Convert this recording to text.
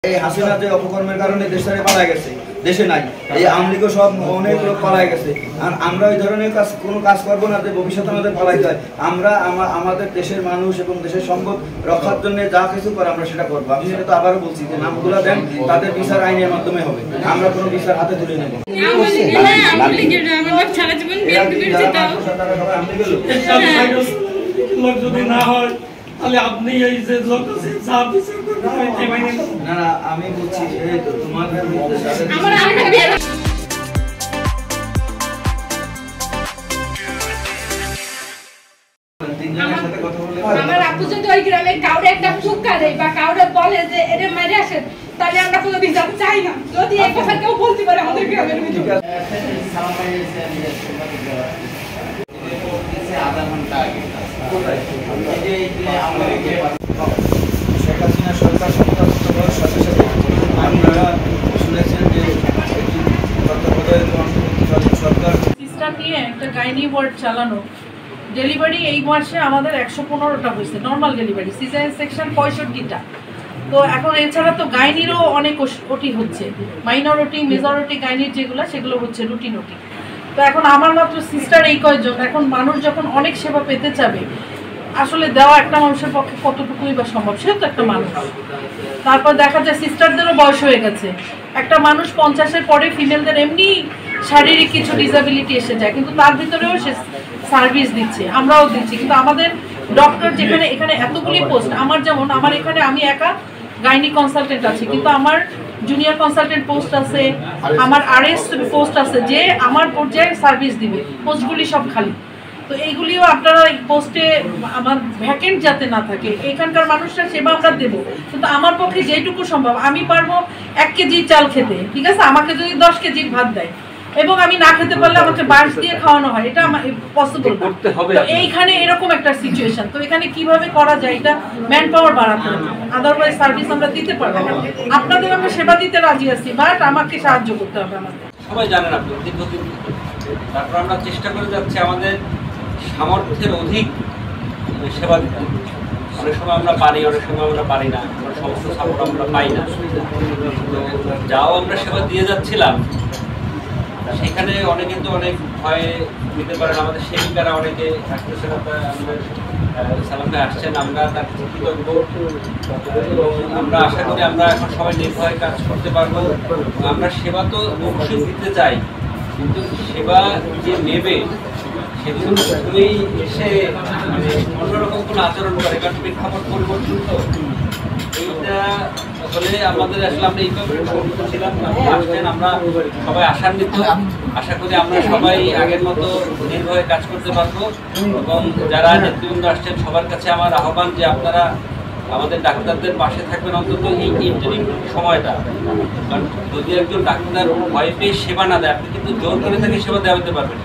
এই হাসিনা যে অপকর্মের কারণে দেশ ছেড়ে পালায় গেছে, দেশে নাই। এই আওয়ামী লীগও সব অনেক লোক পালায় গেছে। আর আমরা ওই ধরনের কোনো কাজ করবো না যে ভবিষ্যতে আমাদের পালাইতে হয়। আমরা আমাদের দেশের মানুষ এবং দেশের সম্পদ রক্ষার জন্য যা কিছু করে আমরা সেটা করবো। আমি সেটা তো আবারও বলছি যে নামগুলো দেন, তাদের বিচার আইনের মাধ্যমে হবে। আমরা কোনো বিচার হাতে তুলে নেব। যদি না হয় তাহলে আপনি এই যে লোক আছে যা বিচার করবেন না না, আমি বলছি এই তো তোমাদের আমার আপু যদি ওই গ্রামে কাউরে একটা ফুক্কা দেয় বা কাউরে বলে যে এটা মেরে আসেন, তাহলে আমরা কোনো বিচার চাই না। যদি এই কথা কেউ বলতে পারে আমাদের গ্রামের ভিতরে আধা ঘন্টা আগে শেখ হাসিনা সরকার ক্ষমতাচ্যুত হওয়ার সাথে সাথে আপনারা শুনেছেন যে তত্ত্বাবধায়ক সরকার সিস্টার নিয়ে একটা গাইনি ওয়ার্ড চালানো। ডেলিভারি এই মাসে আমাদের 115টা হয়েছে, নর্মাল ডেলিভারি, সিজারিয়ান সেকশন 65টা। তো এখন এছাড়া তো গাইনিরও অনেক ওটি হচ্ছে, মাইনর ওটি, মেজর ওটি, গাইনির যেগুলো সেগুলো হচ্ছে রুটিন ওটি। তো এখন আমার মাত্র সিস্টার এই কয়েকজন। এখন মানুষ যখন অনেক সেবা পেতে চাবে, আসলে দেওয়া একটা মানুষের পক্ষে কতটুকুই বা সম্ভব, সে তো একটা মানুষ। তারপর দেখা যায় সিস্টারদেরও বয়স হয়ে গেছে। একটা মানুষ 50-এর পরে ফিমেলদের এমনি শারীরিক কিছু ডিসএবিলিটি এসে যায়, কিন্তু তার ভিতরেও সে সার্ভিস দিচ্ছে, আমরাও দিচ্ছি। কিন্তু আমাদের ডক্টর যেখানে এখানে এতগুলি পোস্ট, আমার যেমন আমার এখানে আমি একা গাইনি কনসালটেন্ট আছি, কিন্তু আমার জুনিয়র কনসালটেন্ট পোস্ট আছে, আমার আরএস পোস্ট আছে যে আমার পর্যায়ে সার্ভিস দিবে, পোস্টগুলি সব খালি। তো এইগুলিও আপনারা এই পোস্টে আমার ভ্যাকেন্ট যাতে না থাকে, এখানকার মানুষরা সেবা আমরা দেবো। কিন্তু আমার পক্ষে যেটুকু সম্ভব, আমি পারবো 1 কেজি চাল খেতে, ঠিক আছে, আমাকে যদি 10 কেজি ভাত দেয় এবং আমি না খেতে পারলে আমাকে বাঁশ দিয়ে খাওয়ানো হয়, এটা আমার পসিবল করতে হবে। এইখানে এরকম একটা সিচুয়েশন, তো এখানে কিভাবে করা যায়, এটা ম্যান পাওয়ার বাড়াতে হবে, আদারওয়াইজ সার্ভিস আমরা দিতে পারবো না। আপনাদের আমরা সেবা দিতে রাজি আছি, বাট আমাকে সাহায্য করতে হবে। আমাদের সবাই জানেন আপনি দীর্ঘদিন, তারপর আমরা চেষ্টা করে যাচ্ছি আমাদের সামর্থ্যের অধিক সেবা দিতে। অনেক সময় আমরা পারি, অনেক সময় আমরা পারি না, সমস্ত সাপোর্ট আমরা পাই না। যাও আমরা সেবা দিয়ে যাচ্ছিলাম, সেখানে অনেকে তো অনেক ভয় দিতে পারেন। আমাদের সেবিকারা অনেকে আসতেছেন, আমাদের সালামে আসছেন, আমরা তার কৃতজ্ঞ এবং আমরা আশা করি আমরা এখন সবাই নির্ভয়ে কাজ করতে পারবো। আমরা সেবা তো অবশ্যই দিতে চাই, কিন্তু সেবা যে নেবে সেগুলো প্রথমেই এসে মানে অন্যরকম কোনো আচরণ করে, কারণ প্রেক্ষাপট পরিবর্তন তো এইটা হলে আমাদের আসলে আমরা এইভাবে সম্মিলিত ছিলাম, আসছেন, আমরা সবাই আশান্বিত। আশা করি আমরা সবাই আগের মতো নির্ভয়ে কাজ করতে পারবো। এবং যারা নেতৃবৃন্দ আসছেন সবার কাছে আমার আহ্বান যে আপনারা আমাদের ডাক্তারদের পাশে থাকবেন অন্তত এই ইন্টারিম সময়টা। কারণ যদি একজন ডাক্তার ভয় পেয়ে সেবা না দেয়, আপনি কিন্তু জোর করে তাকে সেবা দেওয়াতে পারবেন।